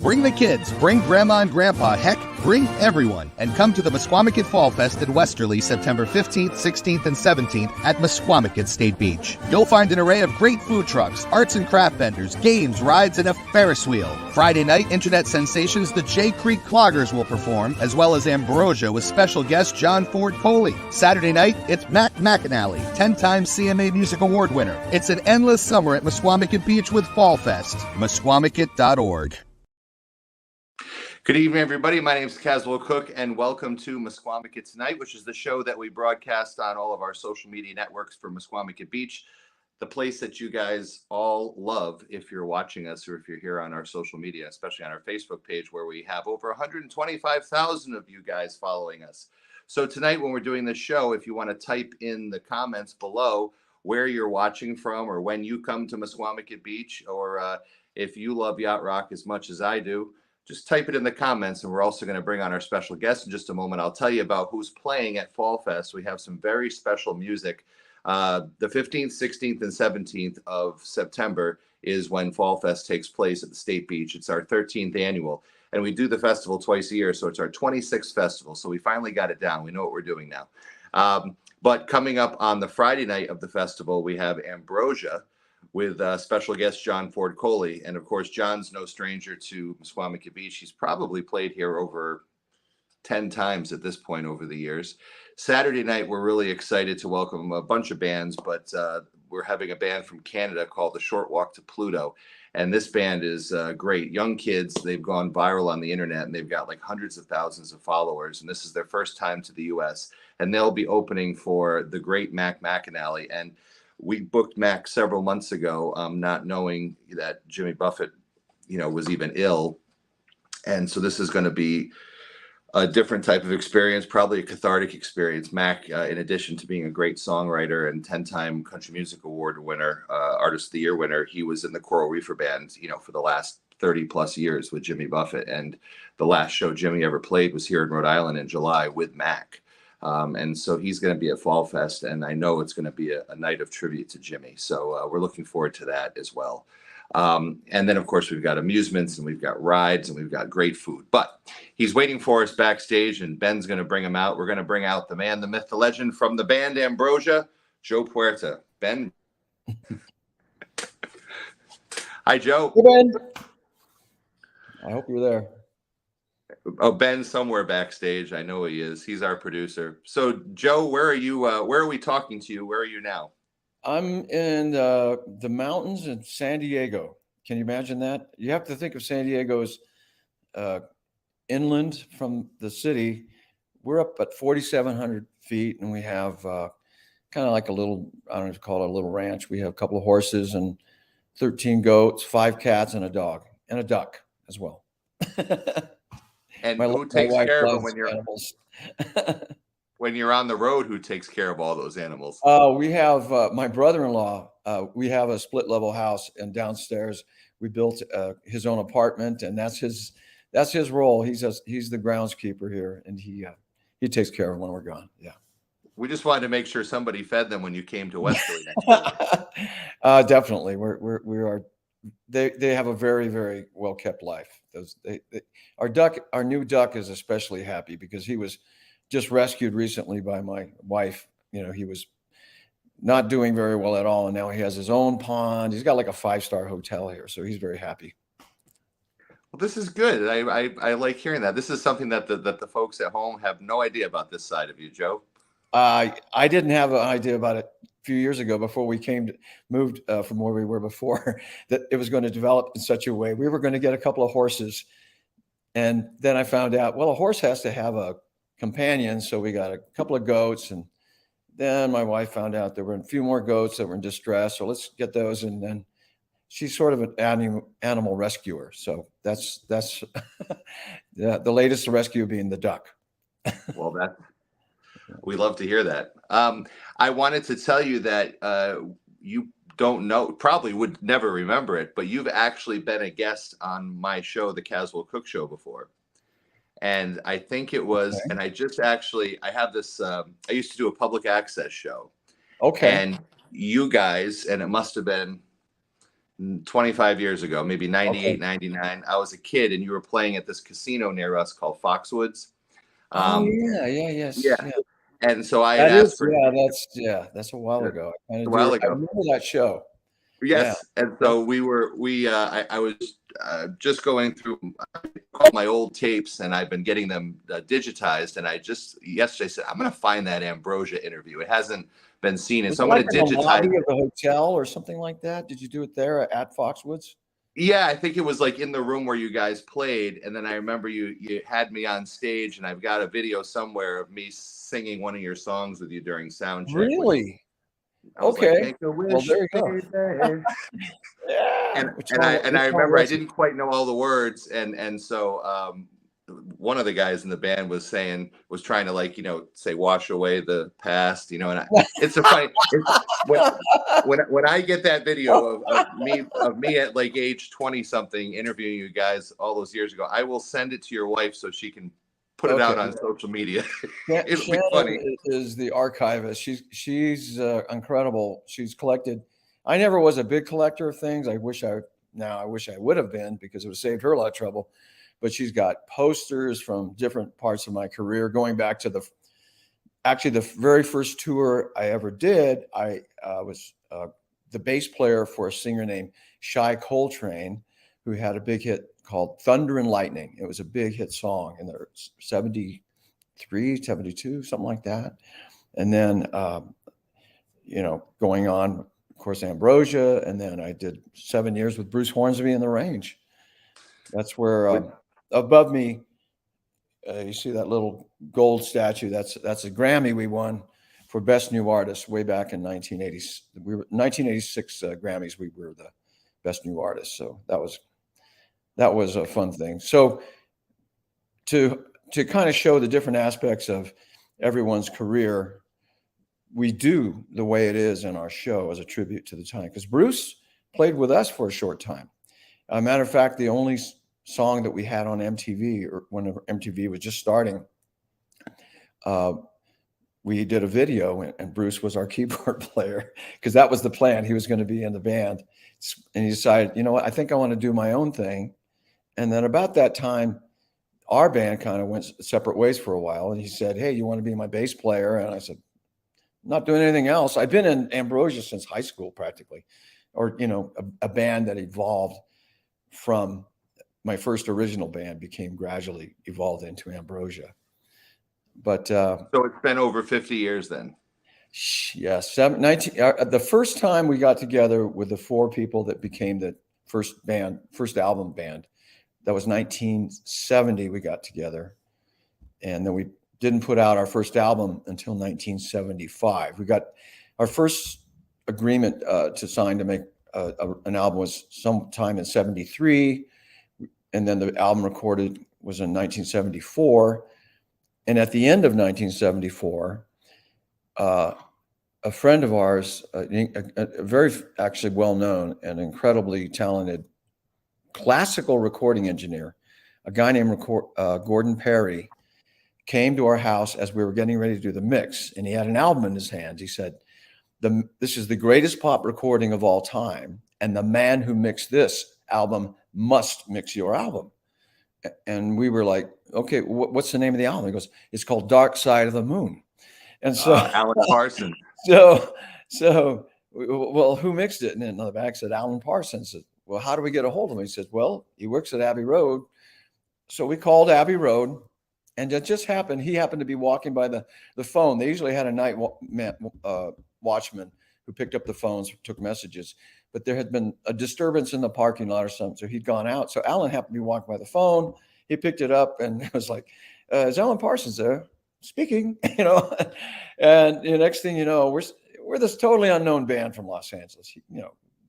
Bring the kids, bring grandma and grandpa, heck, bring everyone, and come to the Mesquamaket Fall Fest in Westerly September 15th, 16th, and 17th at Mesquamaket State Beach. You'll find an array of great food trucks, arts and craft vendors, games, rides, and a Ferris wheel. Friday night, internet sensations the Jay Creek Cloggers will perform, as well as Ambrosia with special guest John Ford Coley. Saturday night, it's Mac McAnally, 10-time CMA Music Award winner. It's an endless summer at Mesquamaket Beach with Fall Fest. Mesquamaket.org. Good evening, everybody. My name is Caswell Cook, and welcome to Mesquamaket Tonight, which is the show that we broadcast on all of our social media networks for Mesquamaket Beach, the place that you guys all love if you're watching us or if you're here on our social media, especially on our Facebook page, where we have over 125,000 of you guys following us. So tonight, when we're doing this show, if you want to type in the comments below where you're watching from or when you come to Mesquamaket Beach, or if you love yacht rock as much as I do, just type it in the comments, and we're also going to bring on our special guest in just a moment. I'll tell you about who's playing at Fall Fest. We have some very special music. The 15th, 16th, and 17th of September is when Fall Fest takes place at the State Beach. It's our 13th annual, and we do the festival twice a year, so it's our 26th festival. So we finally got it down. We know what we're doing now. But coming up on the Friday night of the festival, we have Ambrosia with special guest John Ford Coley. And of course, John's no stranger to Mesquamaket Beach. He's probably played here over 10 times at this point over the years. Saturday night, we're really excited to welcome a bunch of bands, but we're having a band from Canada called The Short Walk to Pluto. And this band is great. Young kids, they've gone viral on the internet, and they've got like hundreds of thousands of followers. And this is their first time to the U.S. And they'll be opening for the great Mac McAnally. And we booked Mac several months ago, not knowing that Jimmy Buffett, was even ill. And so this is going to be a different type of experience, probably a cathartic experience. Mac, in addition to being a great songwriter and 10-time Country Music Award winner, Artist of the Year winner, he was in the Coral Reefer Band, for the last 30 plus years with Jimmy Buffett. And the last show Jimmy ever played was here in Rhode Island in July with Mac. And so he's going to be at Fall Fest, and I know it's going to be a night of tribute to Jimmy. So we're looking forward to that as well. And then, of course, we've got amusements, and we've got rides, and we've got great food. But he's waiting for us backstage, and Ben's going to bring him out. We're going to bring out the man, the myth, the legend from the band Ambrosia, Joe Puerta. Ben. Hi, Joe. Hey, Ben. I hope you're there. Oh, Ben's somewhere backstage. I know he is. He's our producer. So, Joe, where are you? Where are we talking to you? Where are you now? I'm in the mountains in San Diego. Can you imagine that? You have to think of San Diego as inland from the city. We're up at 4,700 feet, and we have kind of like a little, I don't know if you call it a little ranch. We have a couple of horses and 13 goats, 5 cats, and a dog, and a duck as well. And who takes care of them when you're animals? When you're on the road? Who takes care of all those animals? We have my brother-in-law. We have a split-level house, and downstairs we built his own apartment, and that's his role. He's the groundskeeper here, and he takes care of them when we're gone. Yeah. We just wanted to make sure somebody fed them when you came to Westerly next week. Definitely, we are. They have a very, very well kept life. Our new duck is especially happy because he was just rescued recently by my wife. He was not doing very well at all, and now he has his own pond. He's got like a 5-star hotel here, so he's very happy. Well, this is good. I like hearing that. This is something that the folks at home have no idea about this side of you, Joe. I didn't have an idea about it a few years ago before we moved from where we were before, that it was going to develop in such a way. We were going to get a couple of horses, and then I found out, well, a horse has to have a companion, so we got a couple of goats, and then my wife found out there were a few more goats that were in distress, so let's get those. And then she's sort of an animal rescuer, so that's the latest rescue being the duck. Well, we love to hear that. I wanted to tell you that you don't know, probably would never remember it, but you've actually been a guest on my show, The Caswell Cook Show, before. And I think it was, okay. And I have this, I used to do a public access show. Okay. And you guys, and it must have been 25 years ago, maybe 98, Okay. 99. I was a kid and you were playing at this casino near us called Foxwoods. Oh Um, yeah, yeah. yeah. And so I had That asked is, for that's a while a ago. I kind of while do. I ago. remember that show. Yeah. Yes. And Yep. so I was just going through all my old tapes and I've been getting them digitized. And I just yesterday said, I'm going to find that Ambrosia interview. It hasn't been seen. And Was so it I'm like going to in the lobby digitize. of the hotel or something like that? Did you do it there at Foxwoods? Yeah, I think it was like in the room where you guys played, and then I remember you had me on stage, and I've got a video somewhere of me singing one of your songs with you during sound check. Which Really? I was like, Okay. "Make a Well, wish, there you go. baby." Yeah. And I Which song remember I was it? didn't quite know all the words, and so one of the guys in the band was trying to like say wash away the past, and it's a funny when I get that video of me at like age 20 something interviewing you guys all those years ago, I will send it to your wife so she can put it Okay. out on social media. It'll be Shannon funny. is the archivist. She's incredible. She's collected. I never was a big collector of things. I wish I would have been, because it would have saved her a lot of trouble. But she's got posters from different parts of my career, going back to the very first tour I ever did. I was the bass player for a singer named Shai Coltrane, who had a big hit called Thunder and Lightning. It was a big hit song in the 73, 72, something like that. And then, going on, of course, Ambrosia. And then I did 7 years with Bruce Hornsby in the Range. That's where above me, you see that little gold statue. That's a Grammy we won for Best New Artist way back in 1980. 1986 Grammys. We were the Best New Artist. So that was a fun thing. So to kind of show the different aspects of everyone's career, we do the way it is in our show as a tribute to the time, because Bruce played with us for a short time. A matter of fact, the only song that we had on MTV, or when MTV was just starting, we did a video, and Bruce was our keyboard player, because that was the plan. He was going to be in the band, and he decided, you know what, I think I want to do my own thing. And then about that time, our band kind of went separate ways for a while. And he said, hey, you want to be my bass player? And I said, not doing anything else. I've been in Ambrosia since high school, practically, or, a band that evolved from my first original band, became gradually evolved into Ambrosia. But So it's been over 50 years then. Yes, 19, the first time we got together with the four people that became the first album band, that was 1970. We got together, and then we didn't put out our first album until 1975. We got our first agreement to sign to make an album was sometime in 73. And then the album recorded was in 1974. And at the end of 1974, a friend of ours, a very actually well-known and incredibly talented classical recording engineer, a guy named Gordon Perry, came to our house as we were getting ready to do the mix, and he had an album in his hands. He said, this is the greatest pop recording of all time, and the man who mixed this album must mix your album. And we were like, okay, what's the name of the album? He goes, it's called Dark Side of the Moon. And so Alan Parsons. So well, who mixed it? And then on the back said Alan Parsons. Said, well, how do we get a hold of him? He says, well, he works at Abbey Road. So we called Abbey Road, and it just happened. He happened to be walking by the phone. They usually had a night watchman who picked up the phones, took messages, but there had been a disturbance in the parking lot or something. So he'd gone out. So Alan happened to be walking by the phone. He picked it up, and it was like, is Alan Parsons there? Speaking, and the next thing you know, we're this totally unknown band from Los Angeles.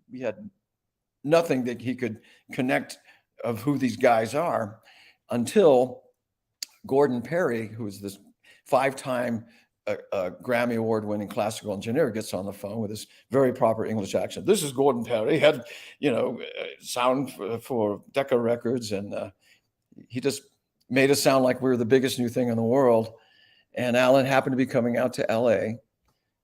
We had nothing that he could connect of who these guys are, until Gordon Perry, who is this 5-time Grammy Award-winning classical engineer, gets on the phone with his very proper English accent. This is Gordon Perry. He had, sound for Decca Records, and he just made us sound like we were the biggest new thing in the world. And Alan happened to be coming out to LA,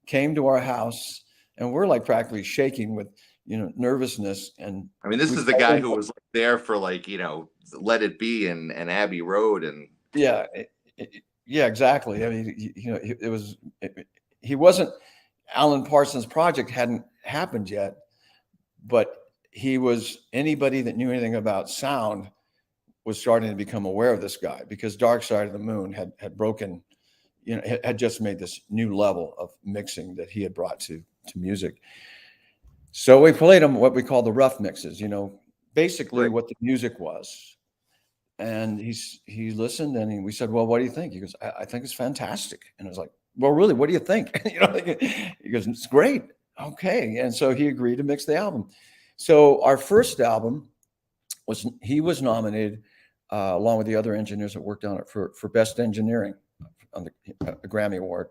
came to our house, and we're like practically shaking with, nervousness. And I mean, this we is the told guy him, who was like there for like, Let It Be and Abbey Road and yeah, yeah, exactly. I mean, he wasn't, Alan Parsons' project hadn't happened yet, but he was, anybody that knew anything about sound was starting to become aware of this guy, because Dark Side of the Moon had broken, had just made this new level of mixing that he had brought to music. So we played him what we call the rough mixes, basically Right. what the music was. And he listened, and we said, well, what do you think? He goes, I think it's fantastic. And I was like, well, really, what do you think? He goes, it's great. Okay. And so he agreed to mix the album. So our first album he was nominated along with the other engineers that worked on it for best engineering on the Grammy Award.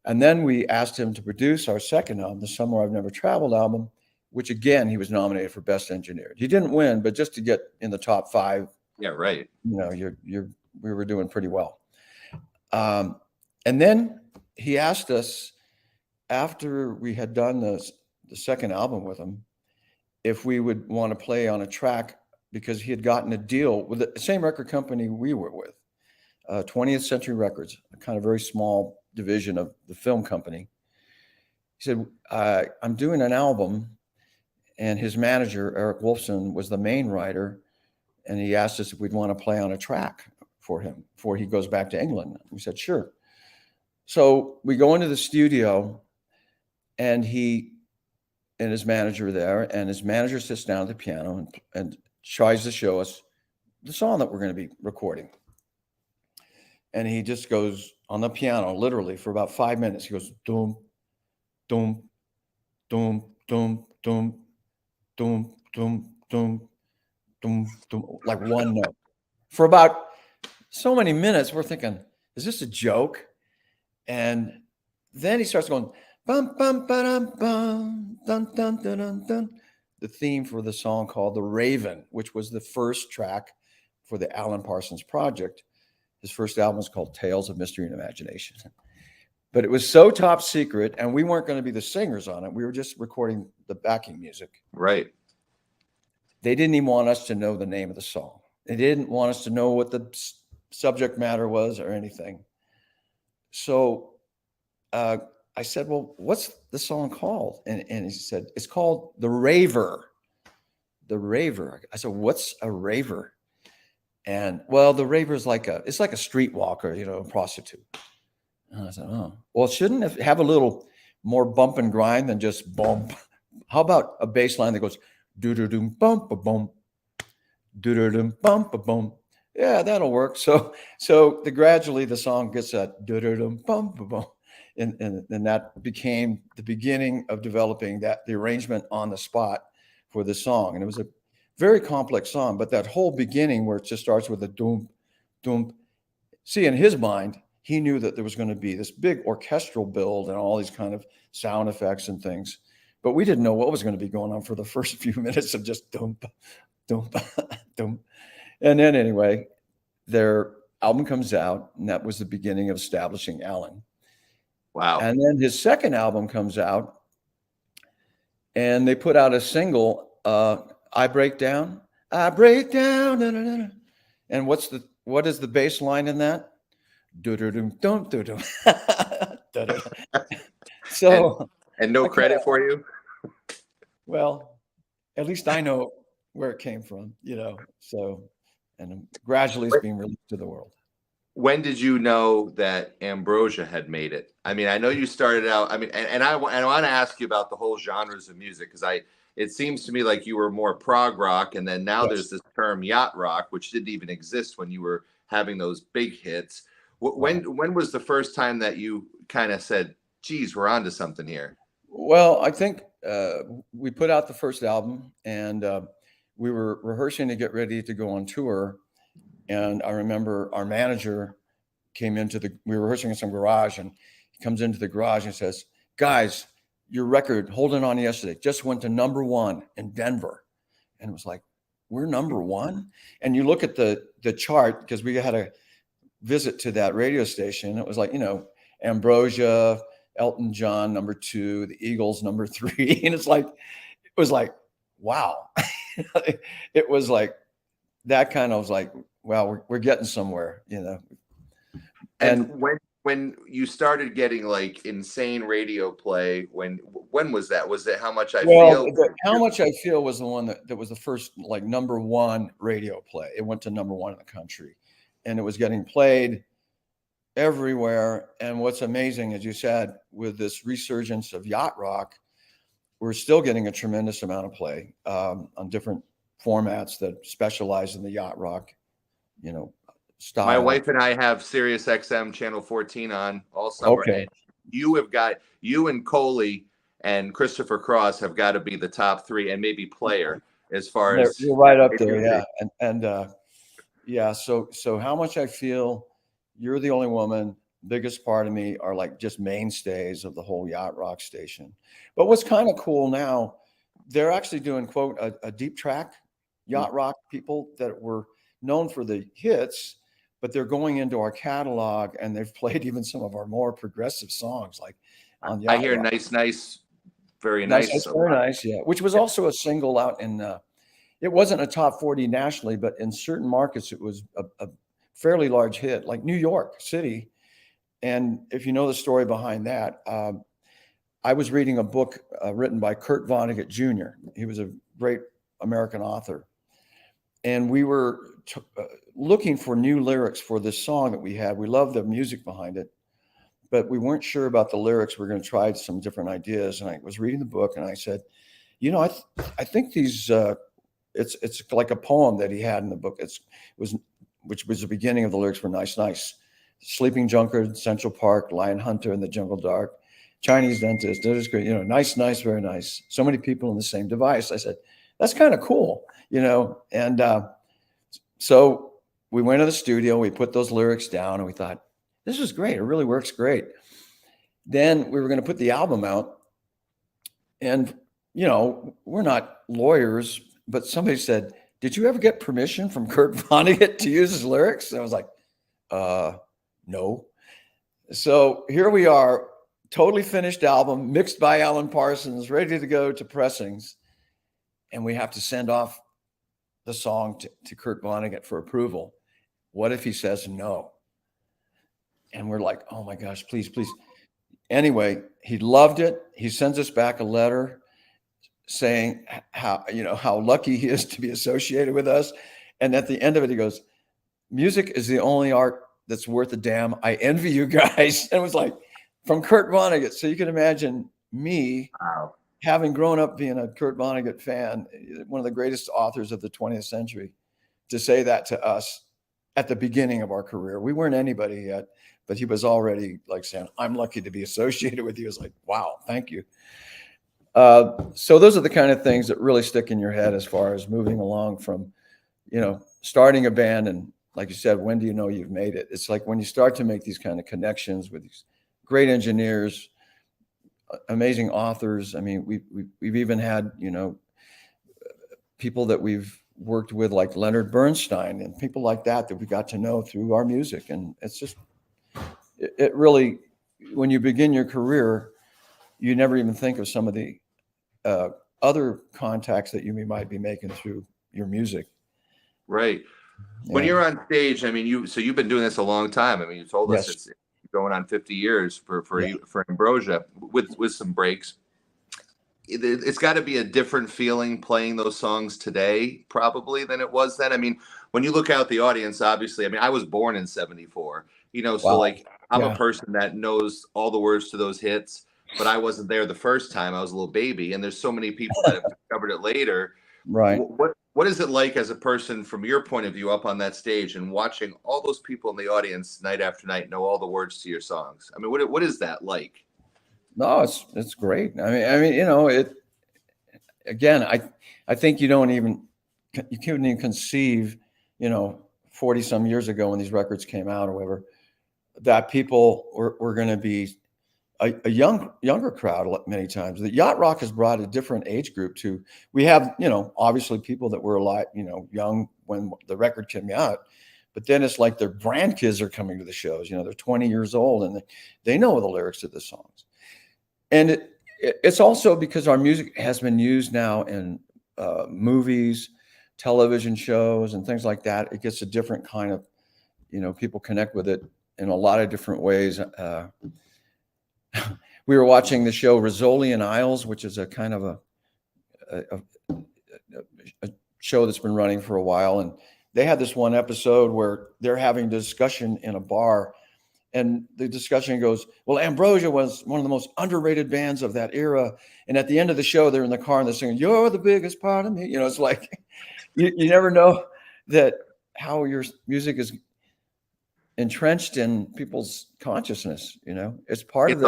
And then we asked him to produce our second album, the Somewhere I've Never Traveled album, which again, he was nominated for best engineer. He didn't win, but just to get in the top 5, yeah, right. we were doing pretty well. And then he asked us, after we had done the second album with him, if we would want to play on a track, because he had gotten a deal with the same record company we were with, 20th Century Records, a kind of very small division of the film company. He said, I'm doing an album, and his manager, Eric Wolfson, was the main writer, and he asked us if we'd want to play on a track for him before he goes back to England. We said, sure. So we go into the studio, and he and his manager there, and his manager sits down at the piano and tries to show us the song that we're going to be recording. And he just goes on the piano, literally for about 5 minutes. He goes, doom, doom, doom, doom, doom, doom, doom, doom, doom, doom, like one note. For about so many minutes, we're thinking, is this a joke? And then he starts going, bum, bum, ba-dum, bum, dun, dun, dun, dun, dun. The theme for the song called The Raven, which was the first track for the Alan Parsons Project. His first album was called Tales of Mystery and Imagination. But it was so top secret, and we weren't going to be the singers on it. We were just recording the backing music. Right. They didn't even want us to know the name of the song. They didn't want us to know what the subject matter was or anything. So I said, well, what's the song called? And he said, it's called The Raver. The Raver. I said, what's a raver? And well, the raver is it's like a streetwalker, a prostitute. And I said, oh, well, shouldn't it have a little more bump and grind than just bump? How about a bass line that goes doo-doo-doom, bump-a-bump, doo-doo-doom, bump-a-bump? Yeah, that'll work. So gradually the song gets that doo-doo-doom, bump-a-bump. And that became the beginning of developing the arrangement on the spot for the song. And it was a very complex song, but that whole beginning where it just starts with a doom, doom. See, in his mind, he knew that there was going to be this big orchestral build and all these kind of sound effects and things, but we didn't know what was going to be going on for the first few minutes of just doom, doom, doom. And then anyway, their album comes out, and that was the beginning of establishing Alan. Wow. And then his second album comes out, and they put out a single, I Break Down. I break down. Da, da, da, da. And what is the bass line in that? Do-do-doom, dum, do-dum. So and no credit for you? Well, at least I know where it came from, So, and gradually it's being released to the world. When did you know that Ambrosia had made it? I mean, I know you started out. I mean, and I want to ask you about the whole genres of music, because it seems to me like you were more prog rock, and then now there's this term yacht rock, which didn't even exist when you were having those big hits. When was the first time that you kind of said, "Geez, we're onto something here"? Well, I think we put out the first album, and we were rehearsing to get ready to go on tour. And I remember our manager came we were rehearsing in some garage, and he comes into the garage and says, guys, your record, Holding On Yesterday, just went to #1 in Denver. And it was like, we're #1? And you look at the chart, because we had a visit to that radio station. It was like, Ambrosia, Elton John #2, the Eagles #3, and it was like, wow. It was like that kind of was like, wow, we're getting somewhere, you know. And when you started getting like insane radio play, when was that? Was it How Much I Feel? How Much I Feel was the one that was the first like #1 radio play. It went to #1 in the country, and it was getting played everywhere. And what's amazing, as you said, with this resurgence of yacht rock, we're still getting a tremendous amount of play on different formats that specialize in the yacht rock, you know, style. My wife and I have Sirius XM channel 14 on all summer. Okay. And you and Coley and Christopher Cross have got to be the top 3, and maybe Player as far as you're right up there. Yeah. And yeah. So How Much I Feel, You're the Only Woman, Biggest Part of Me are like just mainstays of the whole yacht rock station. But what's kind of cool now, they're actually doing, quote, a deep track yacht rock people that were known for the hits, but they're going into our catalog and they've played even some of our more progressive songs, like on yacht I hear rock. Nice, very nice. Very nice, yeah. Which was also a single out in, it wasn't a top 40 nationally, but in certain markets, it was a fairly large hit, like New York City. And if you know the story behind that, I was reading a book written by Kurt Vonnegut Jr. He was a great American author. And we were looking for new lyrics for this song that we had. We loved the music behind it, but we weren't sure about the lyrics. We were going to try some different ideas. And I was reading the book and I said, you know, I think these, it's like a poem that he had in the book. Which was the beginning of the lyrics were nice. Sleeping Drunkard, Central Park, Lion Hunter in the Jungle Dark, Chinese dentist, that is great. You know, nice, very nice. So many people in the same device. I said, that's kind of cool, you know? And so we went to the studio, we put those lyrics down and we thought, this is great. It really works great. Then we were going to put the album out and, you know, we're not lawyers, but somebody said, did you ever get permission from Kurt Vonnegut to use his lyrics? And I was like, no. So here we are, totally finished album, mixed by Alan Parsons, ready to go to pressings. And we have to send off the song to Kurt Vonnegut for approval. What if he says no? And we're like, oh my gosh, please. Anyway, he loved it. He sends us back a letter saying how lucky he is to be associated with us. And at the end of it, he goes, music is the only art that's worth a damn. I envy you guys. And it was like from Kurt Vonnegut. So you can imagine me having grown up being a Kurt Vonnegut fan, one of the greatest authors of the 20th century, to say that to us at the beginning of our career. We weren't anybody yet, but he was already like saying, I'm lucky to be associated with you. It's like, wow, thank you. So those are the kind of things that really stick in your head as far as moving along from, you know, starting a band. And like you said, when do you know you've made it? It's like when you start to make these kind of connections with these great engineers, amazing authors. I mean, we've even had, you know, people that we've worked with like Leonard Bernstein and people like that we got to know through our music. And it's just, it really, when you begin your career, you never even think of some of the other contacts that you might be making through your music. Right. Yeah. When you're on stage, I mean, you've been doing this a long time. I mean, you told us it's going on 50 years for Ambrosia with some breaks. It's got to be a different feeling playing those songs today, probably, than it was then. I mean, when you look out the audience, obviously, I mean, I was born in '74, you know, so like I'm a person that knows all the words to those hits, but I wasn't there the first time. I was a little baby, and there's so many people that have discovered it later. Right. What is it like as a person from your point of view up on that stage and watching all those people in the audience night after night know all the words to your songs? I mean, what is that like? No, it's great. I mean, you know, again, I think you couldn't even conceive, you know, 40 some years ago when these records came out or whatever, that people were going to be a younger crowd many times. The yacht rock has brought a different age group to. We have, you know, obviously people that were alive, you know, young when the record came out, but then it's like their grandkids are coming to the shows. You know, they're 20 years old and they know the lyrics to the songs. And it's also because our music has been used now in movies, television shows, and things like that. It gets a different kind of, people connect with it in a lot of different ways. We were watching the show Rizzoli and Isles, which is a kind of a show that's been running for a while. And they had this one episode where they're having a discussion in a bar. And the discussion goes, well, Ambrosia was one of the most underrated bands of that era. And at the end of the show, they're in the car and they're singing, "You're the biggest part of me." It's like, you never know that how your music is entrenched in people's consciousness. It's part of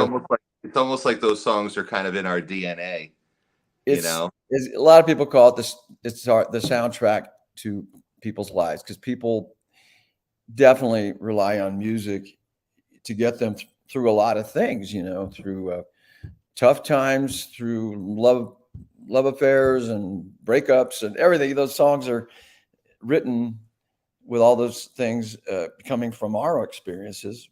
it's almost like those songs are kind of in our DNA. It's a lot of people call it this. It's the soundtrack to people's lives, because people definitely rely on music to get them through a lot of things, through tough times, through love affairs and breakups and everything. Those songs are written with all those things coming from our experiences,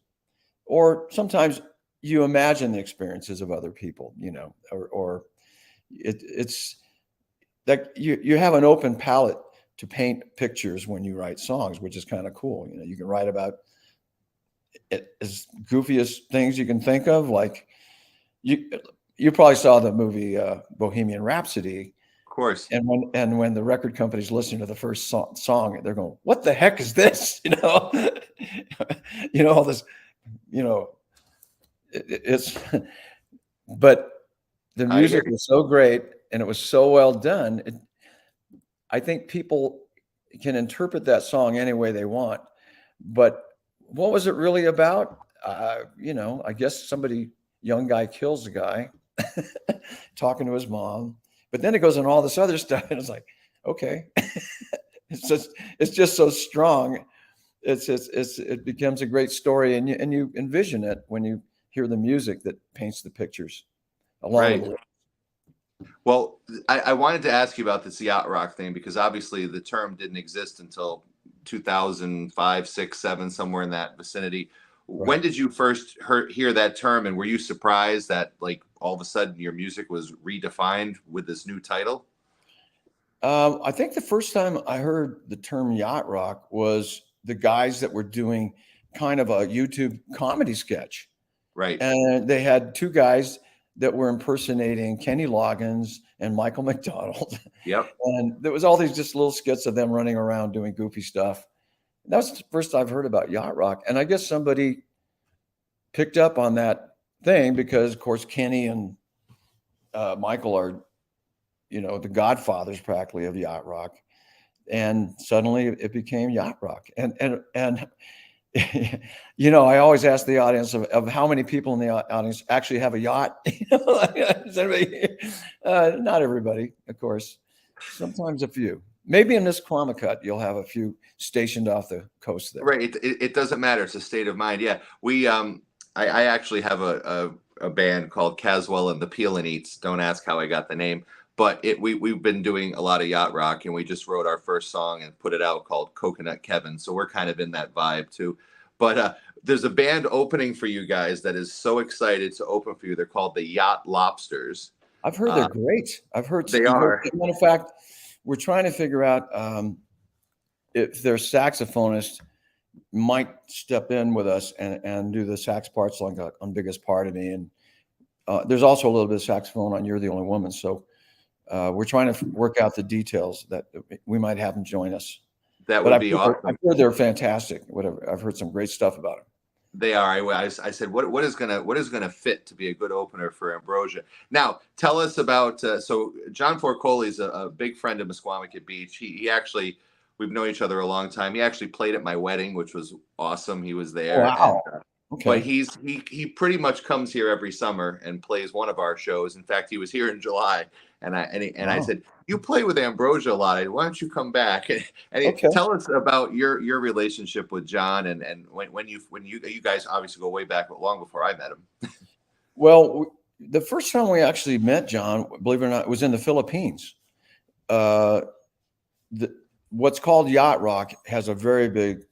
or sometimes you imagine the experiences of other people, or it's that you have an open palette to paint pictures when you write songs, which is kind of cool. You can write about as goofiest things you can think of. Like you probably saw the movie Bohemian Rhapsody. Of course. And when the record company's listening to the first song, they're going, "What the heck is this?" All this, it's, but the music was so great and it was so well done. I think people can interpret that song any way they want, but what was it really about? I guess young guy kills a guy talking to his mom, but then it goes on all this other stuff. And it's like, okay, it's just so strong. It becomes a great story. And you envision it when you hear the music that paints the pictures along with it. Well, I wanted to ask you about this yacht rock thing, because obviously the term didn't exist until 2005, 6, 7, somewhere in that vicinity. Right. When did you first hear that term, and were you surprised that like all of a sudden your music was redefined with this new title? I think the first time I heard the term yacht rock was the guys that were doing kind of a YouTube comedy sketch. Right. And they had two guys that were impersonating Kenny Loggins and Michael McDonald. Yep. And there was all these just little skits of them running around doing goofy stuff. And that was the first I've heard about yacht rock. And I guess somebody picked up on that thing because, of course, Kenny and Michael are, the godfathers practically of yacht rock. And suddenly it became yacht rock. And I always ask the audience of how many people in the audience actually have a yacht. Not everybody, of course. Sometimes a few. Maybe in this Quamacut, you'll have a few stationed off the coast there. Right. It doesn't matter. It's a state of mind. Yeah. I actually have a band called Caswell and the Peel and Eats. Don't ask how I got the name. But we've been doing a lot of yacht rock, and we just wrote our first song and put it out called Coconut Kevin. So we're kind of in that vibe too. But there's a band opening for you guys that is so excited to open for you. They're called the Yacht Lobsters. I've heard they're great. I've heard they are. In fact, we're trying to figure out if their saxophonist might step in with us and do the sax parts like on Biggest Part of Me. And there's also a little bit of saxophone on You're the Only Woman. So we're trying to work out the details that we might have them join us. That would be awesome. I've heard they're fantastic. Whatever. I've heard some great stuff about them. They are. I said, what is gonna fit to be a good opener for Ambrosia? Now, tell us about. So John Forcoli is a big friend of Mesquamacut Beach. He actually, we've known each other a long time. He actually played at my wedding, which was awesome. He was there. Wow. And, okay. But he pretty much comes here every summer and plays one of our shows. In fact, he was here in July, and I said, "You play with Ambrosia a lot. Why don't you come back?" And tell us about your relationship with John, and when you guys obviously go way back, but long before I met him. Well, the first time we actually met John, believe it or not, was in the Philippines. What's called yacht rock has a very big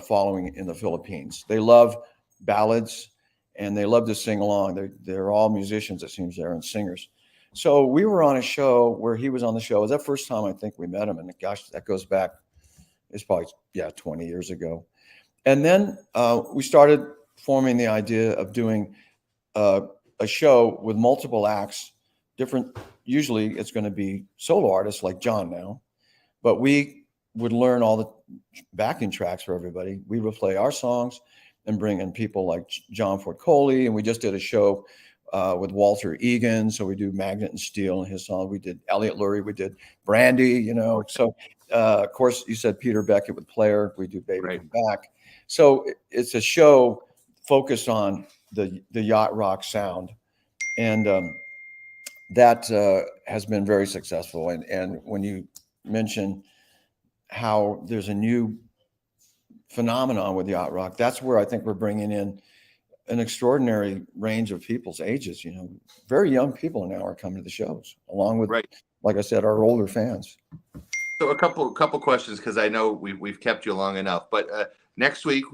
following in the Philippines. They love ballads and they love to sing along. They're all musicians, it seems, there, and singers. So we were on a show where he was on the show. It was that first time I think we met him, and gosh, that goes back, it's probably 20 years ago. And then we started forming the idea of doing a show with multiple acts, different. Usually, it's going to be solo artists like John now, but we would learn all the backing tracks for everybody. We would play our songs and bring in people like John Ford Coley, and we just did a show with Walter Egan. So we do Magnet and Steel and his song. We did Elliot Lurie. We did Brandy. So of course you said Peter Beckett with Player. We do Baby Come Back. So it's a show focused on the yacht rock sound, and that has been very successful. And when you mention how there's a new phenomenon with yacht rock, that's where I think we're bringing in an extraordinary range of people's ages. Very young people now are coming to the shows, along with, like I said, our older fans. So a couple questions, because I know we've kept you long enough. But next week,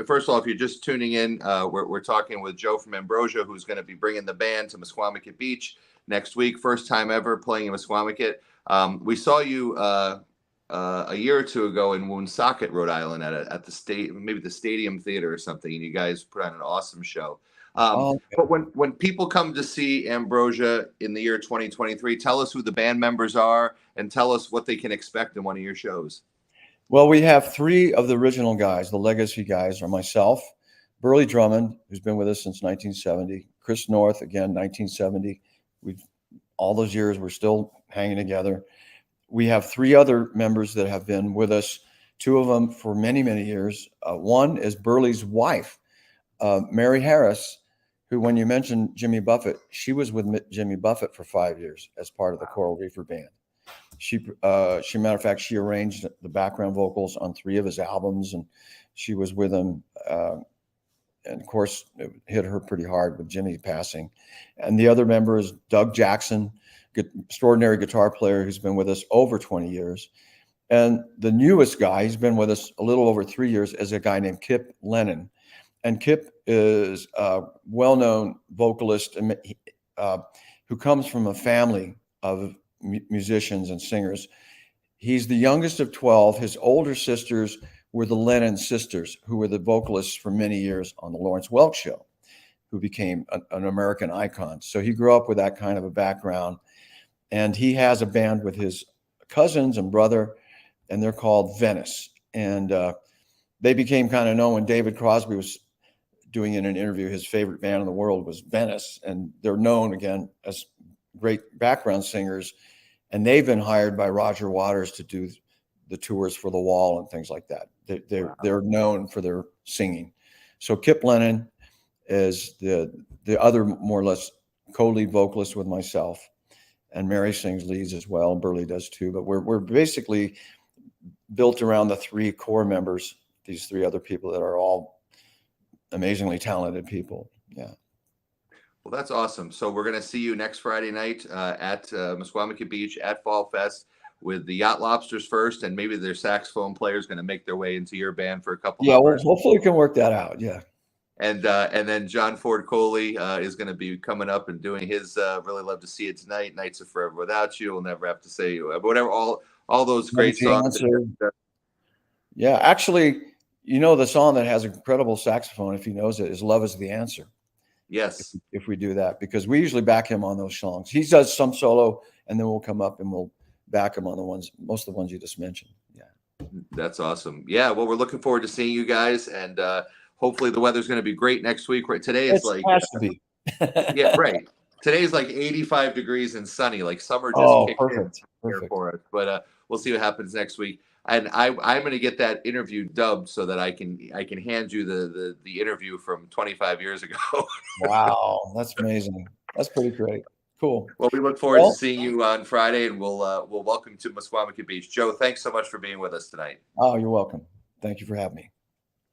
first of all, if you're just tuning in, we're talking with Joe from Ambrosia, who's going to be bringing the band to Mesquamaket Beach next week. First time ever playing in Mesquamaket. We saw you a year or two ago in Woonsocket, Rhode Island, at the maybe the Stadium Theater or something, and you guys put on an awesome show. But when people come to see Ambrosia in the year 2023, tell us who the band members are and tell us what they can expect in one of your shows. Well, we have three of the original guys. The legacy guys are myself, Burley Drummond, who's been with us since 1970, Chris North, again, 1970. All those years, we're still hanging together. We have three other members that have been with us, two of them for many, many years. One is Burley's wife, Mary Harris, who, when you mentioned Jimmy Buffett, she was with Jimmy Buffett for 5 years as part of the Coral Reefer Band. Matter of fact, she arranged the background vocals on 3 of his albums, and she was with him. And of course, it hit her pretty hard with Jimmy passing. And the other member is Doug Jackson, extraordinary guitar player who's been with us over 20 years. And the newest guy, he's been with us a little over 3 years, is a guy named Kip Lennon. And Kip is a well-known vocalist who comes from a family of musicians and singers. He's the youngest of 12. His older sisters were the Lennon sisters, who were the vocalists for many years on the Lawrence Welk Show, who became an American icon. So he grew up with that kind of a background. And he has a band with his cousins and brother, and they're called Venice. And they became kind of known when David Crosby was doing in an interview, his favorite band in the world was Venice. And they're known, again, as great background singers. And they've been hired by Roger Waters to do the tours for The Wall and things like that. They're known for their singing. So Kip Lennon is the other more or less co-lead vocalist with myself. And Mary sings leads as well, and Burley does too. But we're basically built around the 3 core members, these 3 other people that are all amazingly talented people. Yeah. Well, that's awesome. So we're going to see you next Friday night at Mesquamaket Beach at Fall Fest with the Yacht Lobsters first, and maybe their saxophone player is going to make their way into your band for a couple hours. Well, hopefully we can work that out. Yeah. And then John Ford Coley is going to be coming up and doing his Really Love to See It Tonight, Nights Are Forever Without You, We'll Never Have to Say whatever, all those great songs. Yeah, actually, the song that has incredible saxophone, if he knows it, is Love Is the Answer. Yes. If we do that, because we usually back him on those songs. He does some solo, and then we'll come up and we'll back him on most of the ones you just mentioned. Yeah. That's awesome. Yeah, well, we're looking forward to seeing you guys, and hopefully the weather's going to be great next week. Right, today it's like has to be. Yeah, right. Today's like 85 degrees and sunny, like summer just kicked in here for us. But we'll see what happens next week. And I'm going to get that interview dubbed so that I can hand you the interview from 25 years ago. Wow, that's amazing. That's pretty great. Cool. Well, we look forward to seeing you on Friday, and we'll welcome you to Mesquamaket Beach. Joe, thanks so much for being with us tonight. Oh, you're welcome. Thank you for having me.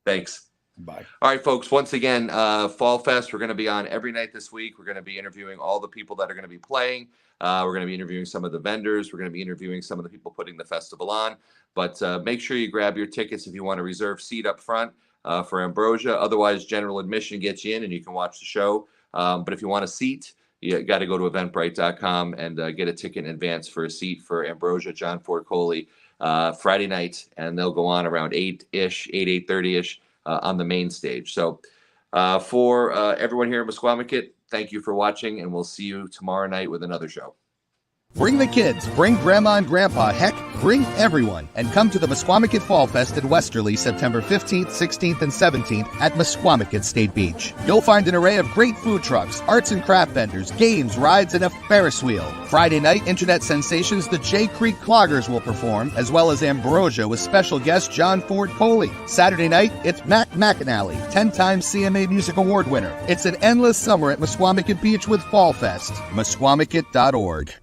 Thanks. Bye. All right, folks. Once again, Fall Fest, we're going to be on every night this week. We're going to be interviewing all the people that are going to be playing. We're going to be interviewing some of the vendors. We're going to be interviewing some of the people putting the festival on. But make sure you grab your tickets if you want to reserve seat up front. for Ambrosia. Otherwise, general admission gets you in and you can watch the show. But if you want a seat, you got to go to eventbrite.com and get a ticket in advance for a seat for Ambrosia, John Ford Coley, Friday night. And they'll go on around 8-ish, 8:30-ish on the main stage. So for everyone here at Mesquamicut, thank you for watching, and we'll see you tomorrow night with another show. Bring the kids, bring Grandma and Grandpa, heck, bring everyone, and come to the Mesquamicut Fall Fest in Westerly September 15th, 16th, and 17th at Mesquamicut State Beach. You'll find an array of great food trucks, arts and craft vendors, games, rides, and a Ferris wheel. Friday night, internet sensations the Jay Creek Cloggers will perform, as well as Ambrosia with special guest John Ford Coley. Saturday night, it's Mac McAnally, 10-time CMA Music Award winner. It's an endless summer at Mesquamicut Beach with Fall Fest. Mesquamicut.org.